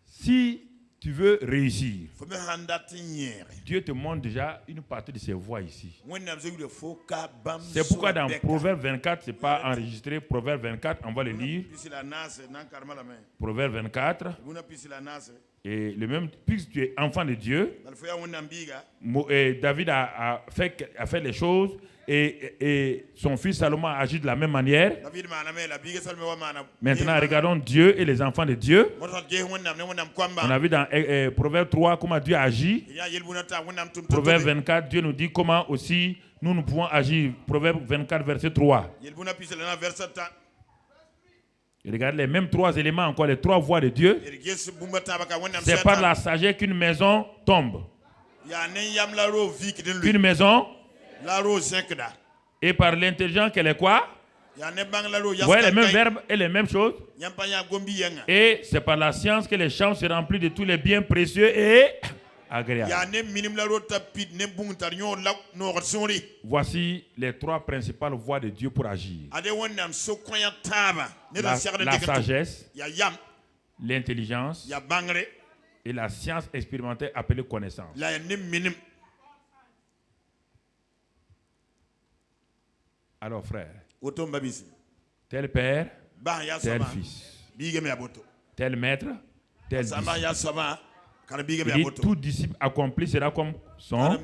Si tu veux réussir, Dieu te montre déjà une partie de ses voies ici. C'est pourquoi dans Proverbe 24, ce n'est pas enregistré. Proverbe 24, on va le lire. Proverbe 24. Et le même, puisque tu es enfant de Dieu, David a fait les choses et son fils Salomon a agi de la même manière. Maintenant, regardons Dieu et les enfants de Dieu. On a vu dans Proverbe 3 comment Dieu agit. Proverbe 24, Dieu nous dit comment aussi nous pouvons agir. Proverbe 24, verset 3. Et regarde les mêmes trois éléments encore, les trois voies de Dieu. C'est par la sagesse qu'une maison tombe. Qu'une maison. Et par l'intelligence qu'elle est quoi? Vous voyez les mêmes verbes et les mêmes choses. Et c'est par la science que les champs se remplissent de tous les biens précieux et agréables. Voici les trois principales voies de Dieu pour agir. La sagesse, l'intelligence et la science expérimentée appelée connaissance. Alors frère, tel père, tel fils, tel maître, tel disciple. Il dit, tout disciple accompli sera comme son.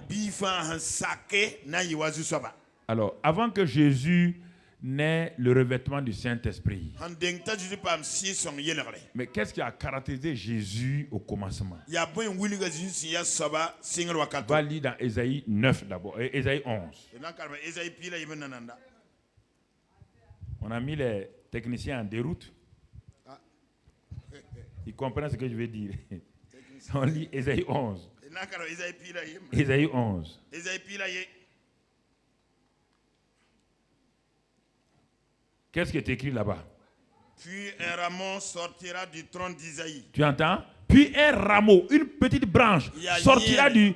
Alors, avant que Jésus n'ait le revêtement du Saint-Esprit, mais qu'est-ce qui a caractérisé Jésus au commencement? On va lire dans Ésaïe 9 d'abord, et Ésaïe 11. On a mis les techniciens en déroute. Ils comprennent ce que je veux dire. On lit Ésaïe 11. Ésaïe 11. Qu'est-ce qui est écrit là-bas? Puis un rameau sortira du trône d'Isaïe. Tu entends? Puis un rameau, une petite branche, sortira du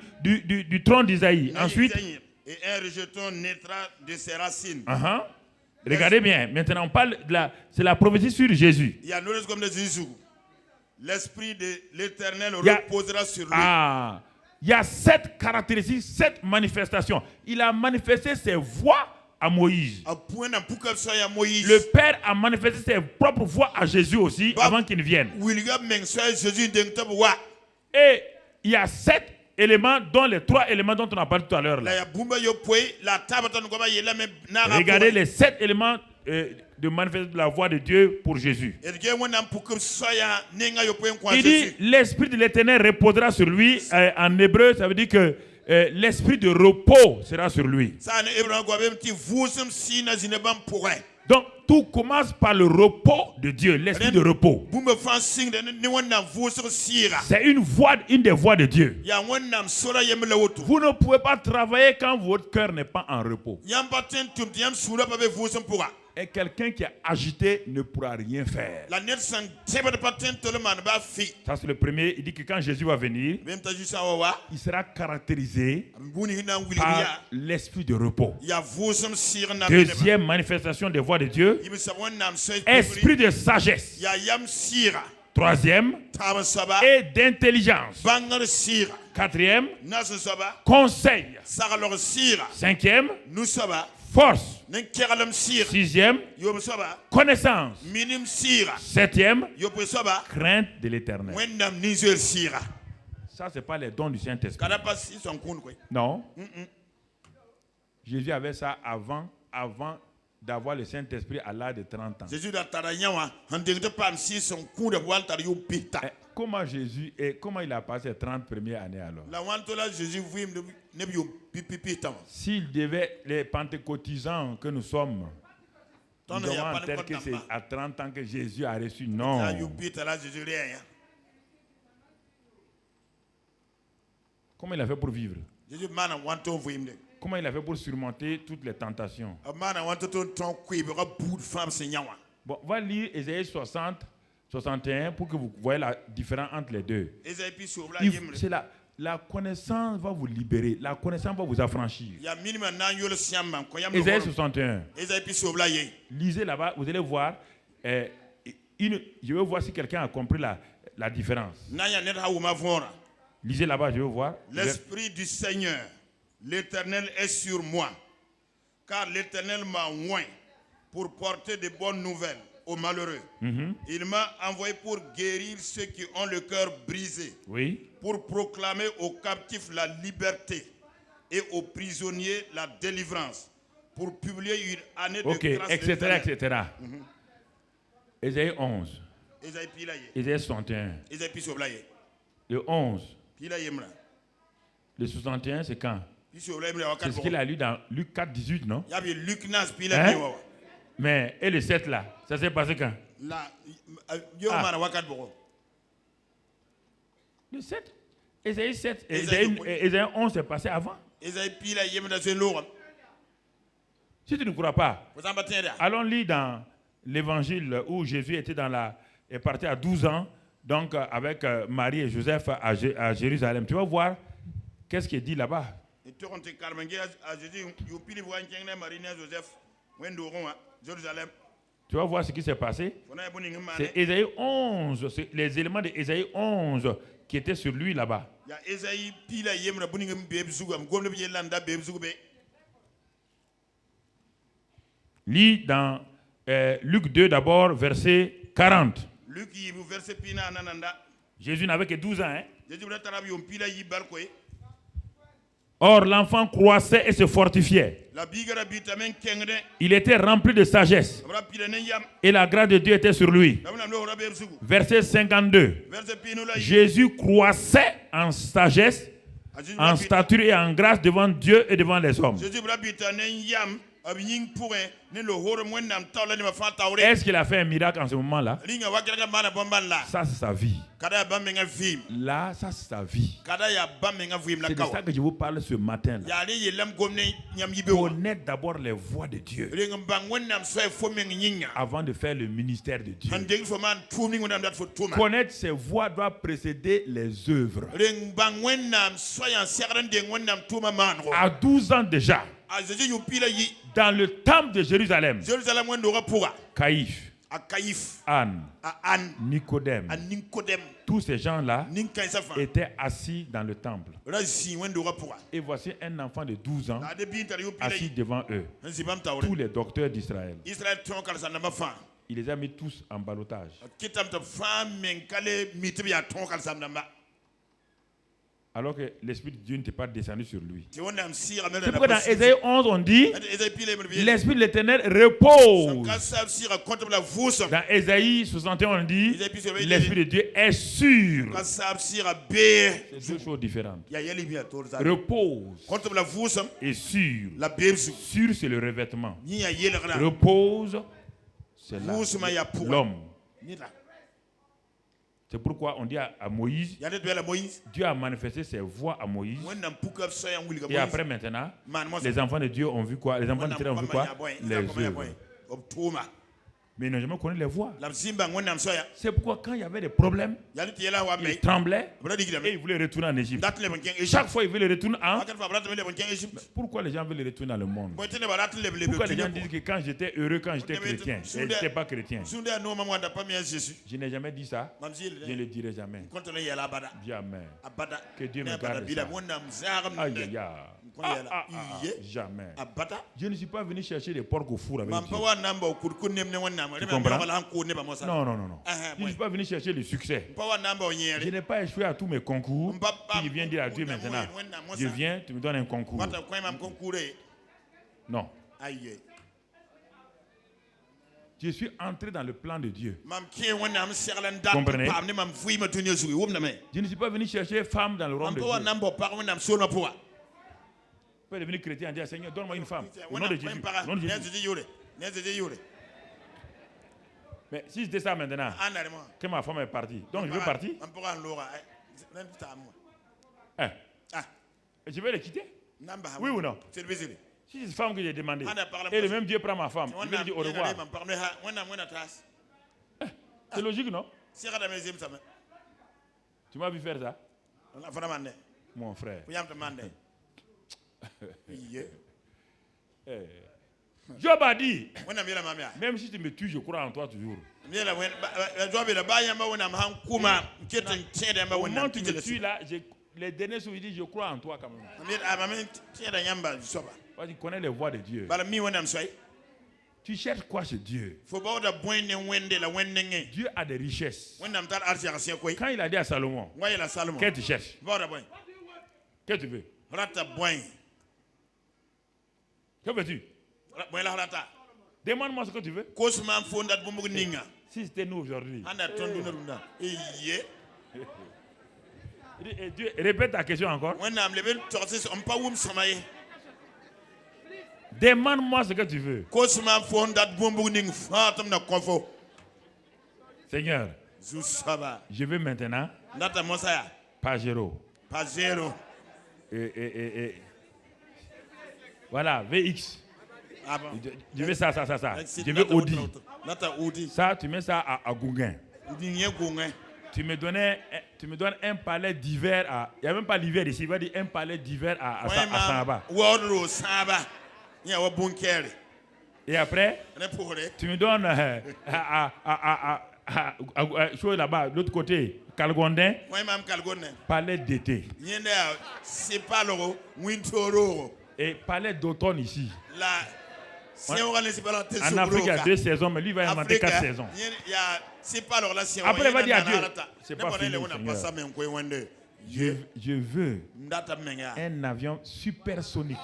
trône d'Isaïe. Ensuite, et un rejeton naîtra de ses racines. Regardez bien. Maintenant, on parle c'est la prophétie sur Jésus. Il y a l'autre comme de Jésus. L'esprit de l'Éternel reposera sur lui. Il y a 7 caractéristiques, 7 manifestations. Il a manifesté ses voix à Moïse. Le Père a manifesté ses propres voix à Jésus aussi avant qu'il vienne. Et il y a 7 éléments, dont les 3 éléments dont on a parlé tout à l'heure. Regardez les 7 éléments de manifester la voix de Dieu pour Jésus. Il dit l'esprit de l'Éternel reposera sur lui. En hébreu, ça veut dire que l'esprit de repos sera sur lui. Donc tout commence par le repos de Dieu, l'esprit de repos. C'est une des voies de Dieu. Vous ne pouvez pas travailler quand votre cœur n'est pas en repos. Et quelqu'un qui est agité ne pourra rien faire. Ça c'est le premier. Il dit que quand Jésus va venir, il sera caractérisé par l'esprit de repos. Deuxième manifestation des voies de Dieu, esprit de sagesse. Troisième, et d'intelligence. Quatrième, conseil. Cinquième, force. Sixième, connaissance. Septième, crainte de l'Éternel. Ça, ce n'est pas les dons du Saint-Esprit. Non. Jésus avait ça avant d'avoir le Saint-Esprit à l'âge de 30 ans. Comment Jésus comment il a passé les 30 premières années alors? S'il devait, les pentecôtisants que nous sommes, nous devons entendre que c'est à 30 ans que Jésus a reçu. Non. Comment il a fait pour vivre? Comment il a fait pour surmonter toutes les tentations? Bon, on va lire Ésaïe 60, 61 pour que vous voyez la différence entre les deux. C'est la connaissance va vous libérer. La connaissance va vous affranchir. Ésaïe 61. Lisez là-bas, vous allez voir. Je veux voir si quelqu'un a compris la différence. Lisez là-bas, je veux voir. L'Esprit du Seigneur, l'Éternel est sur moi, car l'Éternel m'a oint pour porter de bonnes nouvelles aux malheureux. Il m'a envoyé pour guérir ceux qui ont le cœur brisé, pour proclamer aux captifs la liberté et aux prisonniers la délivrance, pour publier une année de grâce, etc. Ésaïe 11. Ésaïe 61. Le 11. Le 61, c'est quand? C'est ce qu'il a lu dans Luc 4, 18, non? Hein? Mais, et le 7 là, ça s'est passé quand? Le 7? Ésaïe 7, Ésaïe 11, c'est passé avant. Si tu ne crois pas, allons lire dans l'évangile où Jésus est parti à 12 ans, donc avec Marie et Joseph à Jérusalem. Tu vas voir qu'est-ce qui est dit là-bas. Tu vas voir ce qui s'est passé. C'est Ésaïe 11, c'est les éléments de Ésaïe 11 qui étaient sur lui là-bas. Lis dans Luc 2 d'abord, verset 40. Jésus n'avait que 12 ans. Hein? Or, l'enfant croissait et se fortifiait. Il était rempli de sagesse. Et la grâce de Dieu était sur lui. Verset 52. Jésus croissait en sagesse, en stature et en grâce devant Dieu et devant les hommes. Est-ce qu'il a fait un miracle en ce moment-là? Ça, c'est sa vie. Là, ça, c'est sa vie. C'est de ça que je vous parle ce matin. Connaître d'abord les voies de Dieu avant de faire le ministère de Dieu. Connaître ses voies doit précéder les œuvres. À 12 ans déjà, dans le temple de Jérusalem, Caïphe, Anne, Nicodème, tous ces gens-là étaient assis dans le temple. Et voici un enfant de 12 ans assis devant eux. Tous les docteurs d'Israël. Il les a mis tous en ballottage. Alors que l'Esprit de Dieu n'était pas descendu sur lui. C'est pourquoi dans Ésaïe 11 on dit l'Esprit de l'Éternel repose. Dans Ésaïe 61 on dit l'Esprit de Dieu est sûr. C'est deux choses différentes. Repose et sûr. Sûr c'est le revêtement. Repose c'est l'homme. C'est pourquoi on dit à Moïse, Dieu a manifesté ses voies à Moïse. Et après maintenant, les enfants de Dieu ont vu quoi? Les enfants d'Israël ont vu quoi? Les œuvres. Mais ils n'ont jamais connu les voies. C'est pourquoi quand il y avait des problèmes, ils tremblaient et ils voulaient retourner en Égypte. Chaque fois ils veulent retourner en Égypte. Pourquoi les gens veulent retourner dans le monde? Pourquoi les gens disent que quand j'étais heureux, quand j'étais chrétien, et je n'étais pas chrétien? Je n'ai jamais dit ça. Je ne le dirai jamais. Jamais. Que Dieu me garde ça. Aïe, aïe, aïe. Jamais. Je ne suis pas venu chercher des porcs au four avec Dieu. Tu comprends? Non, non, non, non. Je ne suis pas venu chercher le succès. Je n'ai pas échoué à tous mes concours. Puis je viens dire à Dieu maintenant, je viens, tu me donnes un concours. Non. Je suis entré dans le plan de Dieu. Comprenez? Je ne suis pas venu chercher femme dans le royaume de Dieu. Tu peux devenir chrétien et dire Seigneur, donne-moi une femme. Au nom de Jésus. Au nom de Jésus. Mais si je dis ça maintenant, que ma femme est partie, donc je veux partir. Je vais le quitter? Oui ou non? Si c'est une femme que j'ai demandé, et le même Dieu prend ma femme, il va dire au revoir. C'est logique, non? Tu m'as vu faire ça? Mon frère. Job a dit, même si tu me tues, je crois en toi toujours. Au moment où tu me tues là, les derniers souvenirs disent, je crois en toi quand même. Tu connais les voies de Dieu. Tu cherches quoi chez Dieu? Dieu a des richesses. Quand il a dit à Salomon, qu'est-ce que tu cherches? Qu'est-ce que tu veux? Que veux-tu? Demande-moi ce que tu veux. Si c'était nous aujourd'hui. Dieu, répète ta question encore. Demande-moi ce que tu veux. Seigneur, je veux maintenant Pajero. Voilà, VX. Je veux ça. Je veux Audi. Ça, tu mets ça à Gouguin. Tu me donnes un palais d'hiver à... Il n'y a même pas l'hiver ici, il va dire un palais d'hiver à Saba. Et après, tu me donnes là-bas, de l'autre côté, Calgondin, palais d'été. Et palais d'automne ici. En Afrique, il y a 2 saisons, mais lui, il va inventer 4 saisons. Après, il va dire à Dieu, c'est pas fini, Seigneur. Je veux un avion supersonique.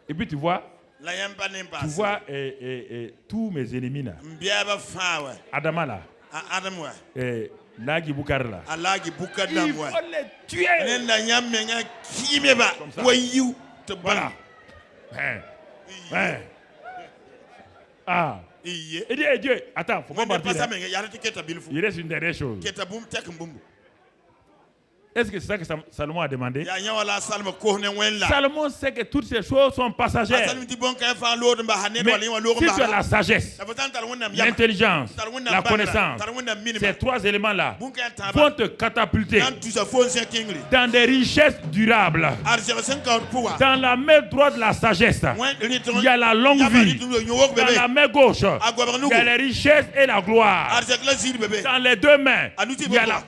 Et puis tu vois tous mes ennemis là. Adama là. Lagi Boukar là. Il faut les tuer. Voilà. Ah. Et Dieu, attends, faut pas partir. Il reste une dernière chose. Est-ce que c'est ça que Salomon a demandé? Salomon sait que toutes ces choses sont passagères. Mais si tu as la sagesse, l'intelligence, la connaissance, ces 3 éléments-là vont te catapulter dans des richesses durables. Dans la main droite de la sagesse, il y a la longue vie. Dans la main gauche, il y a les richesses et la gloire. Dans les 2 mains, il y a la...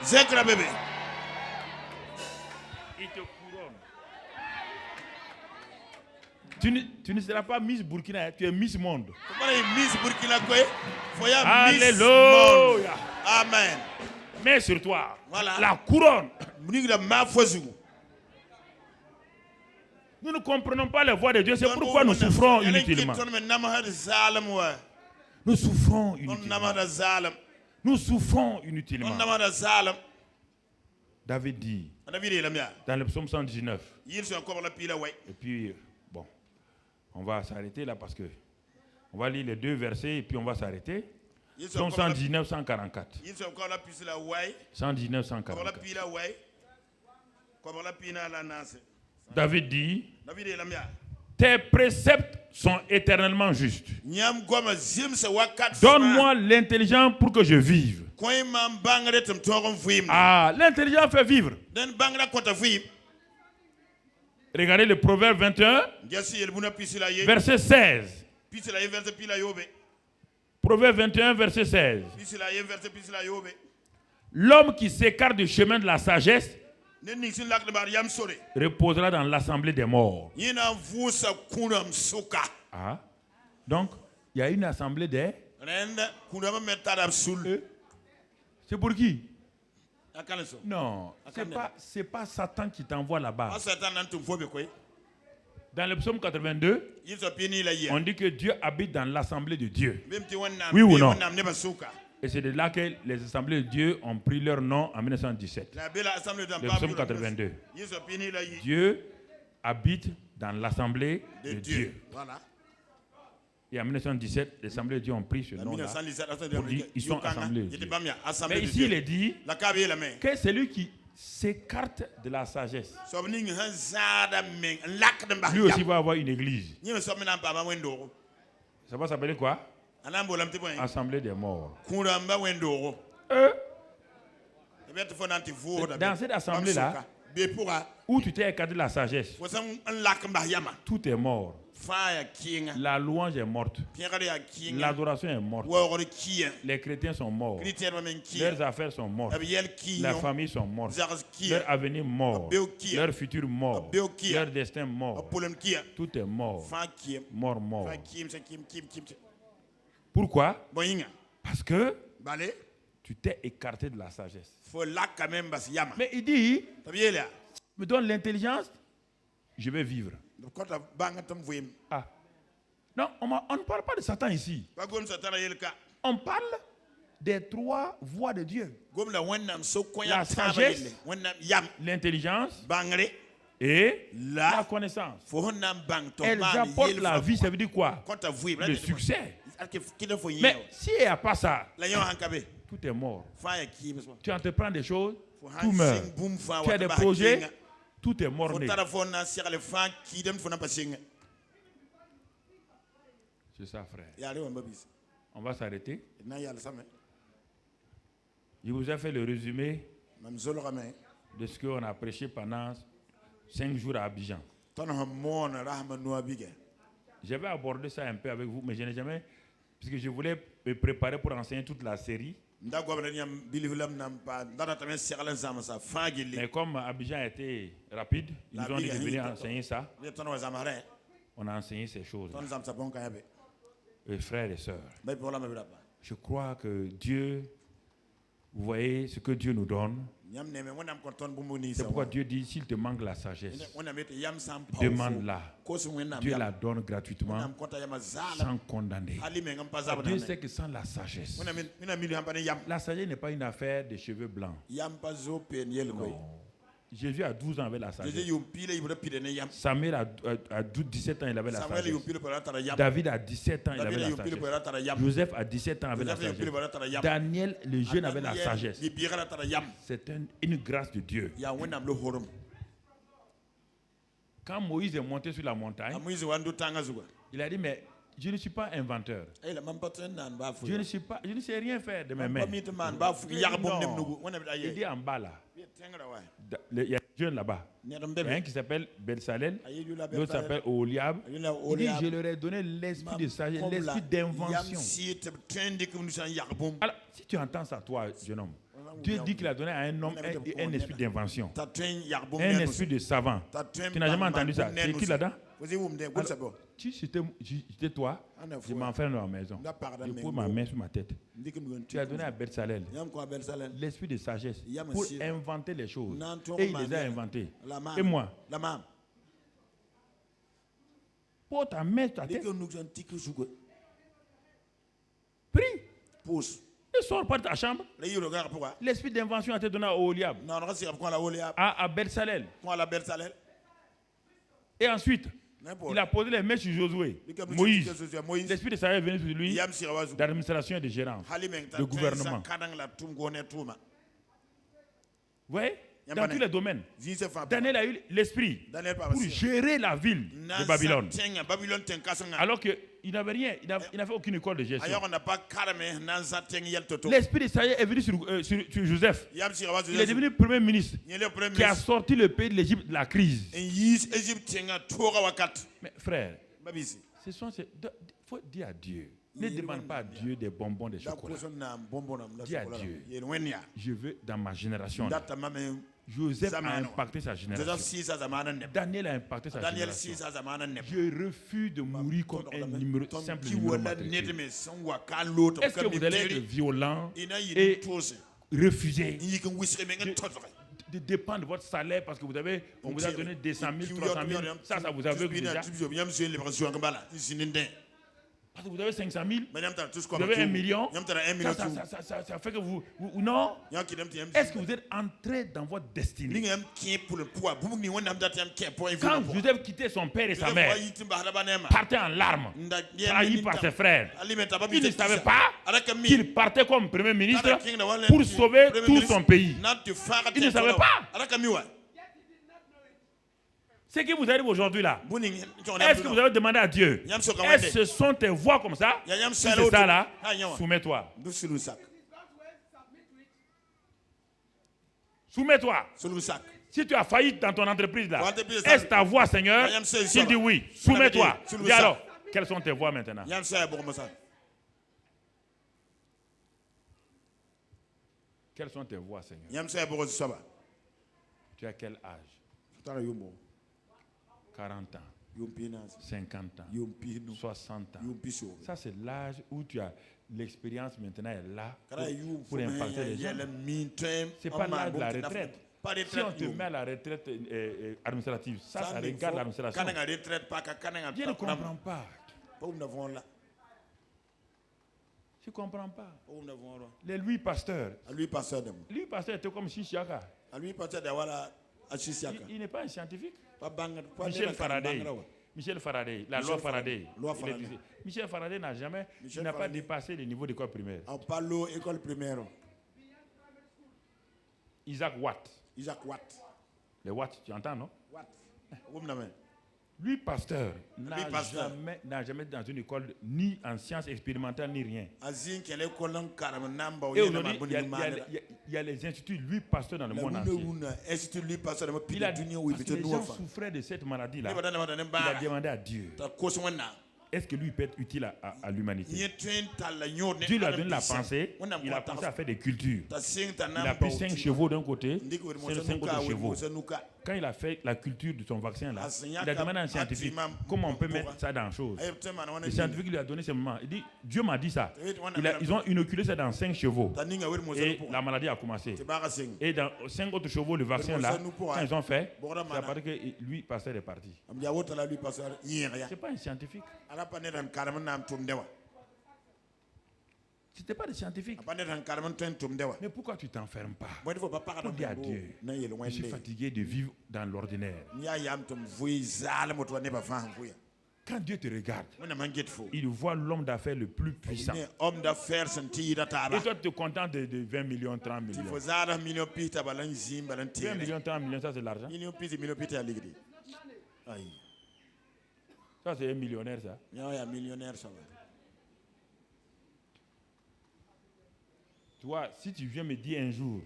Zekra bébé. Il te couronne. Tu ne seras pas Miss Burkina, tu es Miss Monde. Miss Burkina Alléluia. Amen. Mets sur toi voilà. La couronne. Nous ne comprenons pas les voies de Dieu, c'est pourquoi nous souffrons inutilement. Nous souffrons inutilement. Nous souffrons inutilement. David dit dans le psaume 119. Et puis, bon, on va s'arrêter là parce que on va lire les 2 versets et puis on va s'arrêter. Psaume 119, 144. 119, 144. David dit, tes préceptes sont éternellement justes. Donne-moi l'intelligence pour que je vive. Ah, l'intelligence fait vivre. Regardez le Proverbe 21, verset 16. Proverbe 21, verset 16. L'homme qui s'écarte du chemin de la sagesse reposera dans l'assemblée des morts. Ah. Donc, il y a une assemblée des... C'est pour qui? Non, c'est pas Satan qui t'envoie là-bas. Dans le psaume 82, on dit que Dieu habite dans l'assemblée de Dieu. Oui ou non? Et c'est de là que les assemblées de Dieu ont pris leur nom en 1917. Le psaume 82. Dieu habite dans l'assemblée de Dieu. Et en 1917, les assemblées de Dieu ont pris ce nom-là pour dire qu'ils sont assemblés de Dieu. Mais ici, il est dit que c'est lui qui s'écarte de la sagesse. Lui aussi va avoir une église. Ça va s'appeler quoi? Assemblée des morts. Dans cette assemblée-là, où tu t'es écarté de la sagesse, tout est mort. La louange est morte. L'adoration est morte. Les chrétiens sont morts. Leurs affaires sont mortes. Leurs familles sont mortes. Leur avenir mort. Leur futur mort. Leur destin mort. Tout est mort. Mort, mort. Pourquoi? Parce que tu t'es écarté de la sagesse. Mais il dit, me donne l'intelligence, je vais vivre. Ah. Non, on ne parle pas de Satan ici. On parle des trois voies de Dieu. La sagesse, l'intelligence et la connaissance. Elles apportent la vie, ça veut dire quoi? Le succès. Mais s'il n'y a pas ça, tout est mort. Tu entreprends des choses, tout meurt. Tu as des projets, tout est mort. C'est ça, frère. On va s'arrêter. Je vous ai fait le résumé de ce qu'on a prêché pendant 5 jours à Abidjan. J'avais abordé ça un peu avec vous, mais je n'ai jamais, puisque je voulais me préparer pour enseigner toute la série. Mais comme Abidjan a été rapide, ils nous ont dit de venir enseigner ça. On a enseigné ces choses. Frères et sœurs, je crois que Dieu, vous voyez ce que Dieu nous donne. C'est pourquoi Dieu dit, s'il te manque la sagesse, demande-la. Dieu la donne gratuitement, sans condamner. Dieu sait que sans la sagesse, la sagesse n'est pas une affaire de cheveux blancs. Non. Jésus a 12 ans avec la sagesse. Samuel a 17 ans, il avait la sagesse. David a 17 ans, il avait la sagesse. Joseph a 17 ans, avec la sagesse. Daniel, le jeune, avait la sagesse. C'est une grâce de Dieu. Quand Moïse est monté sur la montagne, il a dit, mais je ne suis pas inventeur. Je ne sais rien faire de mes mains. Il dit en bas là. Il y a un jeune là-bas. Il y a un qui s'appelle Belsalel, l'autre s'appelle Oholiab. Il dit, je leur ai donné l'esprit de sagesse, l'esprit d'invention. Alors, si tu entends ça, toi, jeune homme, Dieu dit qu'il a donné à un homme un esprit d'invention, un esprit de savant. Tu n'as jamais entendu ça? C'est qui là-dedans? Alors, si c'était toi, je m'enferme dans ma maison. Je pose ma main sur ma tête. Tu as donné à Belsalel l'esprit de sagesse pour inventer les choses. Et il les a inventées. Et moi, pour ta main sur ta tête, prie. Ne sors pas de ta chambre. L'esprit d'invention a été donné à Oholiab, à Belsalel. Et ensuite, il a posé les mains sur Josué, Moïse. L'esprit de sagesse est venu sur lui, d'administration et de gérance, de gouvernement. Vous voyez, dans tous les domaines, Daniel a eu l'esprit pour gérer la ville de Babylone. Alors qu'il n'avait rien, il n'a fait aucune école de gestion. L'esprit de sagesse est venu sur Joseph. Il est devenu premier ministre qui a sorti le pays de l'Égypte de la crise. Mais frère, il faut dire à Dieu. Ne demande pas à Dieu des bonbons, des chocolats. Dis à Dieu, je veux dans ma génération. Joseph a impacté sa génération. Daniel a impacté sa génération. Je refuse de mourir comme un simple numéro matricule. Est-ce que vous allez être violent et refuser de dépendre de votre salaire parce que on vous a donné 200 000, 300 000, ça vous aveugle déjà? Parce que vous avez 500 000, vous avez 1 million, ça fait que vous non. Est-ce que vous êtes entré dans votre destinée? Quand vous avez quitté son père et sa mère, partait en larmes, trahi par ses frères, il ne savait pas qu'il partait comme premier ministre pour sauver tout son pays. Il ne savait pas. Ce qui vous arrive aujourd'hui là, est-ce que vous avez demandé à Dieu? Est-ce que ce sont tes voix comme ça? Si c'est ça là, soumets-toi. Soumets-toi. Si tu as failli dans ton entreprise là, est-ce ta voix, Seigneur? S'il dit oui, soumets-toi. Dis alors, quelles sont tes voix maintenant? Quelles sont tes voix, Seigneur? Tu as quel âge? 40 ans, 50 ans, 60 ans. Ça, c'est l'âge où tu as l'expérience maintenant est là pour impacter les gens. Ce n'est pas l'âge de la retraite. Si on te met à la retraite administrative, ça regarde l'administration. Je ne comprends pas. Je ne comprends pas. Les Louis Pasteur. Louis Pasteur était comme Shishiaka. Il n'est pas un scientifique. Michel Faraday, la loi Faraday. Michel Faraday n'a pas dépassé le niveau d'école primaire. Isaac Watt. Les Watt, tu entends, non? Lui, pasteur, n'a jamais dans une école ni en sciences expérimentales ni rien. Et aujourd'hui, il y a les instituts, lui, pasteur dans le monde entier. Les gens souffraient de cette maladie-là. Il a demandé à Dieu. Est-ce que lui peut être utile à l'humanité? Dieu lui a donné la pensée. Il a pensé à faire des cultures. Il a pris 5 chevaux d'un côté, 5 autres chevaux. Quand il a fait la culture de son vaccin là, il a demandé à un scientifique comment on peut mettre ça dans la chose. Le scientifique lui a donné ce moment. Il dit, Dieu m'a dit ça. Ils ont inoculé ça dans 5 chevaux. Et la maladie a commencé. Et dans 5 autres chevaux, le vaccin là, quand ils ont fait, ça paraît que lui, pasteur est parti. C'est pas un scientifique. C'était pas des scientifiques. Mais pourquoi tu t'enfermes pas? Pour dire à Dieu, je suis fatigué de vivre dans l'ordinaire. Quand Dieu te regarde, il voit l'homme d'affaires le plus puissant. Et toi, tu te contentes de 20 millions, 30 millions. 20 millions, 30 millions, ça c'est l'argent. Ça c'est un millionnaire, ça. Tu vois, si tu viens me dire un jour,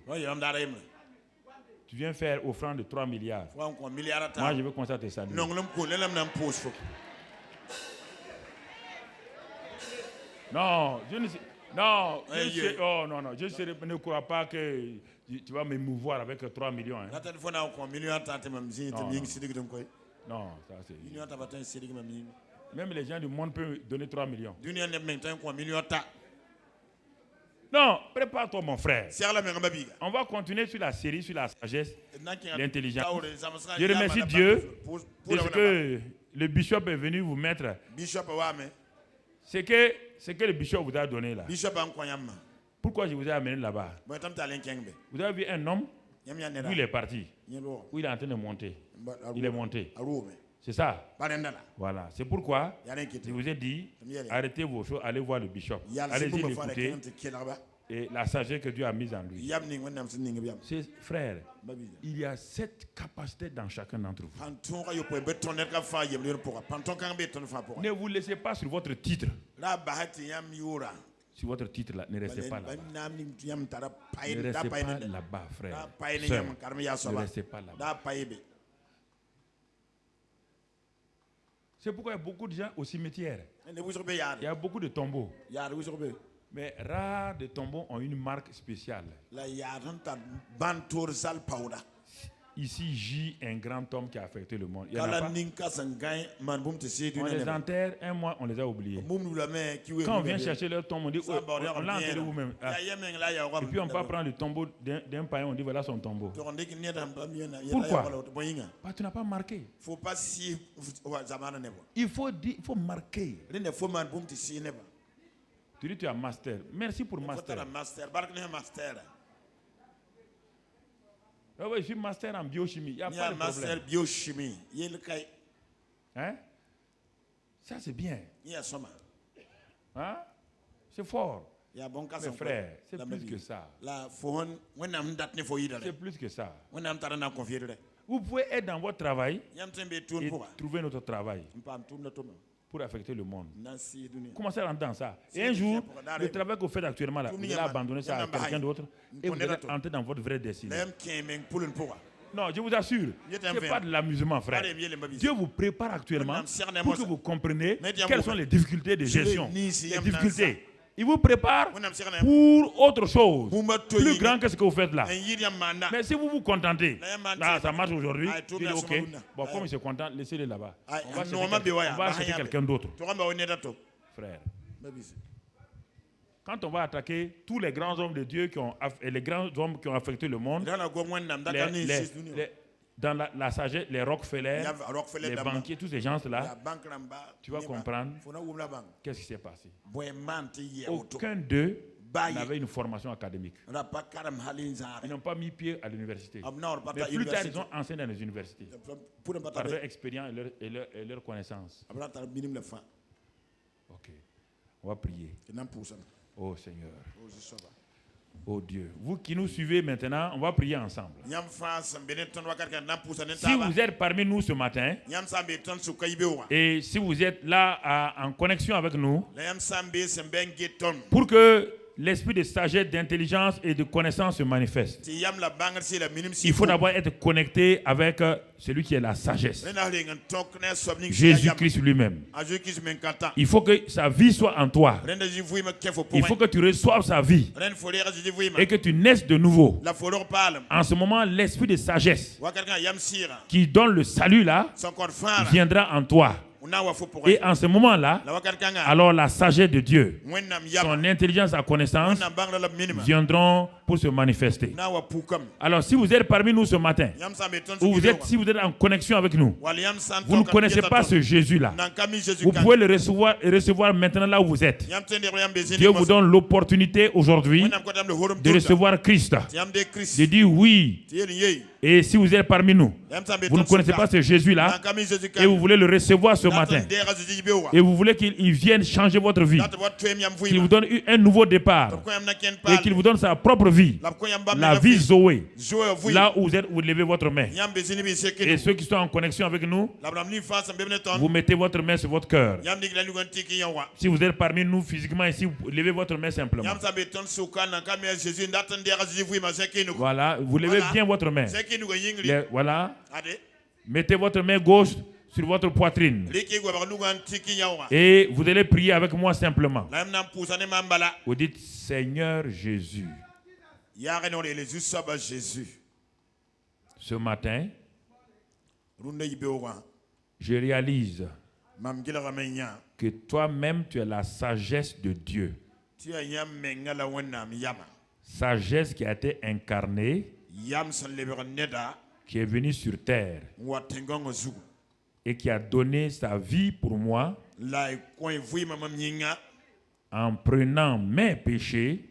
tu viens faire offrande de 3 milliards, moi je vais commencer à te saluer. Non, je ne sais. Non, je ne crois pas que tu vas m'émouvoir avec 3 millions. Hein. Non, ça c'est. Même les gens du monde peuvent donner 3 millions. Non, prépare-toi mon frère. On va continuer sur la série, sur la sagesse, l'intelligence. Je remercie Dieu parce que le bishop est venu vous mettre. C'est que le bishop vous a donné là. Pourquoi je vous ai amené là-bas? Vous avez vu un homme où il est parti, où il est en train de monter. Il est monté. C'est ça. Voilà. C'est pourquoi je vous ai dit, arrêtez vos choses, allez voir le bishop. Allez-y l'écouter. Et la sagesse que Dieu a mise en lui. Frère, il y a cette capacité dans chacun d'entre vous. Ne vous laissez pas sur votre titre. Sur votre titre là, ne restez pas là-bas. Ne restez pas là-bas, frère. Sœur, ne restez pas là-bas. C'est pourquoi il y a beaucoup de gens au cimetière. Il y a beaucoup de tombeaux. Mais rares de tombeaux ont une marque spéciale. Ici gît un grand homme qui a affecté le monde. Il y en a pas. On les enterre, un mois, on les a oubliés. Quand on vient chercher leur tombe, on dit, on l'a enterré vous-même. Et puis on peut prendre le tombeau d'un païen, on dit, voilà son tombeau. Pourquoi? Parce que tu n'as pas marqué. Il faut marquer. Tu dis tu as master. Merci pour master. Oui, je suis master en biochimie. Il n'y a pas de problème. Biochimie. Hein? Ça, c'est bien. Hein? C'est fort. Mes frères, c'est plus que ça. C'est plus que ça. Vous pouvez être dans votre travail et trouver notre travail pour affecter le monde. Commencez à rentrer dans ça. Et un jour, le travail que vous faites actuellement, là, vous allez abandonner ça à quelqu'un d'autre et vous allez entrer dans votre vraie destinée. Non, je vous assure, ce n'est pas de l'amusement, frère. Dieu vous prépare actuellement pour que vous compreniez quelles sont les difficultés de gestion. Les difficultés. Il vous prépare pour autre chose, plus grand que ce que vous faites là. Mais si vous vous contentez, là, ça marche aujourd'hui, tu dis ok, bon, comme il se contente, laissez-le là-bas. On va acheter quelqu'un d'autre. Frère, quand on va attaquer tous les grands hommes de Dieu et les grands hommes qui ont affecté le monde, dans la sagesse, les Rockefeller, les banquiers, tous ces gens-là, tu vas comprendre qu'est-ce qui s'est passé. Aucun d'eux n'avait une formation académique. Ils n'ont pas mis pied à l'université. Mais plus tard, ils ont enseigné dans les universités par leur expérience et leur connaissance. Ok, on va prier. Oh Seigneur. Oh Dieu. Vous qui nous suivez maintenant, on va prier ensemble. Si vous êtes parmi nous ce matin, et si vous êtes là en connexion avec nous, pour que l'esprit de sagesse, d'intelligence et de connaissance se manifeste, il faut d'abord être connecté avec celui qui est la sagesse, Jésus-Christ lui-même. Il faut que sa vie soit en toi. Il faut que tu reçoives sa vie et que tu naisses de nouveau. En ce moment, l'esprit de sagesse qui donne le salut là viendra en toi. Et en ce moment-là, alors la sagesse de Dieu, son intelligence, sa connaissance viendront pour se manifester. Alors si vous êtes parmi nous ce matin, ou si vous êtes en connexion avec nous, vous ne connaissez pas ce Jésus-là, vous pouvez le recevoir maintenant là où vous êtes. Dieu vous donne l'opportunité aujourd'hui de recevoir Christ, de dire oui. Et si vous êtes parmi nous, vous ne connaissez pas ce Jésus-là, et vous voulez le recevoir ce matin, et vous voulez qu'il vienne changer votre vie, qu'il vous donne un nouveau départ, et qu'il vous donne sa propre vie, la vie Zoé, là où vous êtes, vous levez votre main. Et ceux qui sont en connexion avec nous, vous mettez votre main sur votre cœur. Si vous êtes parmi nous physiquement ici, vous levez votre main simplement. Voilà, vous levez bien votre main. Voilà. Mettez votre main gauche sur votre poitrine. Et vous allez prier avec moi simplement. Vous dites Seigneur Jésus. Ce matin, je réalise que toi-même tu es la sagesse de Dieu. Sagesse qui a été incarnée, qui est venu sur terre et qui a donné sa vie pour moi en prenant mes péchés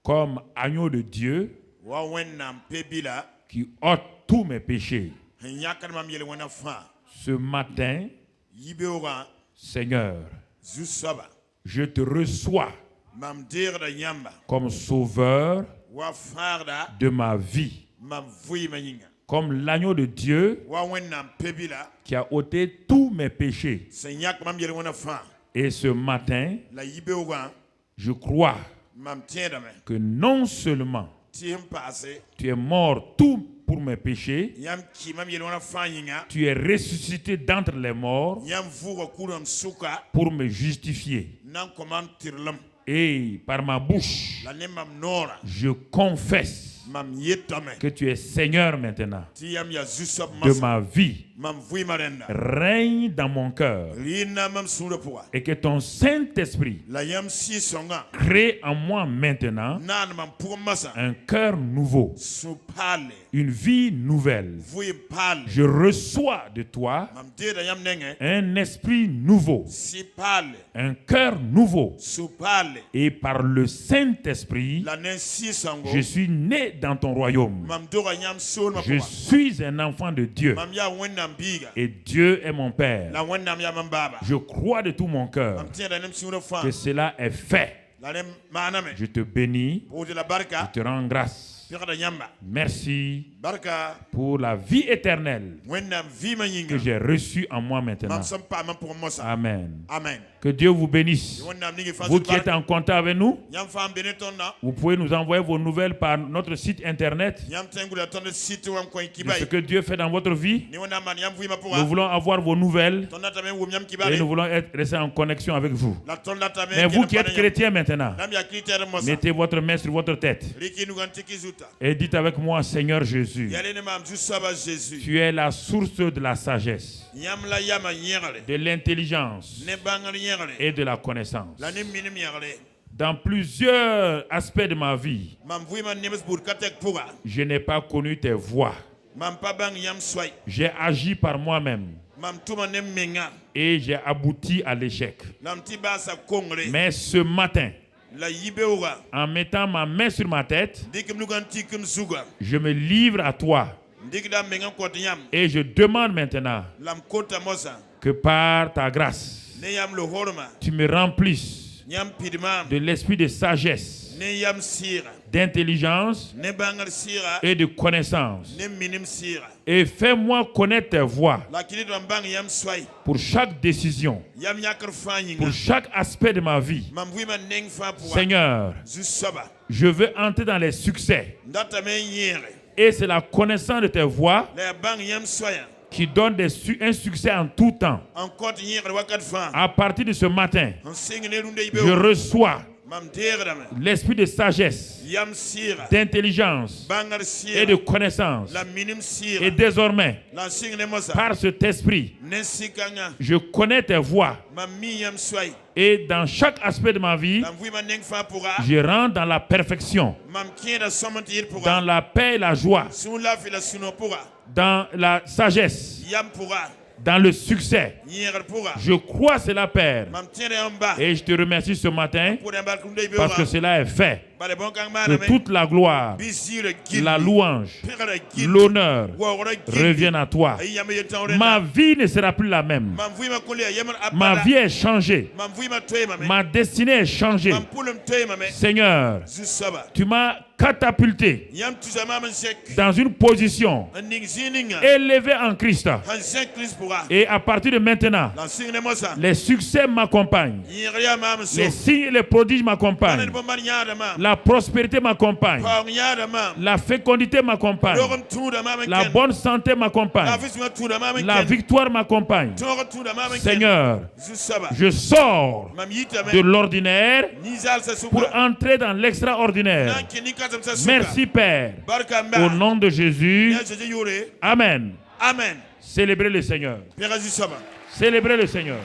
comme agneau de Dieu qui ôte tous mes péchés. Ce matin, Seigneur, je te reçois comme sauveur de ma vie, comme l'agneau de Dieu qui a ôté tous mes péchés. Et ce matin, je crois que non seulement tu es mort tout pour mes péchés, tu es ressuscité d'entre les morts pour me justifier. Et par ma bouche, je confesse que tu es Seigneur maintenant de ma vie. Règne dans mon cœur et que ton Saint-Esprit crée en moi maintenant un cœur nouveau, une vie nouvelle. Je reçois de toi un esprit nouveau, un cœur nouveau, et par le Saint-Esprit, je suis né dans ton royaume. Je suis un enfant de Dieu. Et Dieu est mon Père. Je crois de tout mon cœur que cela est fait. Je te bénis, je te rends grâce. Merci pour la vie éternelle que j'ai reçue en moi maintenant. Amen. Que Dieu vous bénisse. Vous qui êtes en contact avec nous, vous pouvez nous envoyer vos nouvelles par notre site internet. De ce que Dieu fait dans votre vie. Nous voulons avoir vos nouvelles et nous voulons rester en connexion avec vous. Mais vous qui êtes chrétiens maintenant, mettez votre main sur votre tête et dites avec moi: Seigneur Jésus, tu es la source de la sagesse, de l'intelligence et de la connaissance. Dans plusieurs aspects de ma vie, je n'ai pas connu tes voies. J'ai agi par moi-même et j'ai abouti à l'échec. Mais ce matin, en mettant ma main sur ma tête, je me livre à toi et je demande maintenant que par ta grâce, tu me remplisses de l'esprit de sagesse, d'intelligence et de connaissance. Et fais-moi connaître tes voies pour chaque décision, pour chaque aspect de ma vie. Seigneur, je veux entrer dans les succès. Et c'est la connaissance de tes voies qui donne un succès en tout temps. À partir de ce matin, je reçois l'esprit de sagesse, d'intelligence et de connaissance. Et désormais, par cet esprit, je connais tes voies. Et dans chaque aspect de ma vie, je rentre dans la perfection, dans la paix et la joie, dans la sagesse, dans le succès. Je crois cela, Père. Et je te remercie ce matin parce que cela est fait. Que toute la gloire, la louange, l'honneur reviennent à toi. Ma vie ne sera plus la même. Ma vie est changée. Ma destinée est changée. Seigneur, tu m'as catapulté dans une position élevée en Christ. Et à partir de maintenant, les succès m'accompagnent. Les signes et les prodiges m'accompagnent. La prospérité m'accompagne. La fécondité m'accompagne. La bonne santé m'accompagne. La victoire m'accompagne. Seigneur, je sors de l'ordinaire pour entrer dans l'extraordinaire. Merci Père. Au nom de Jésus. Amen. Amen. Célébrez le Seigneur. Célébrez le Seigneur.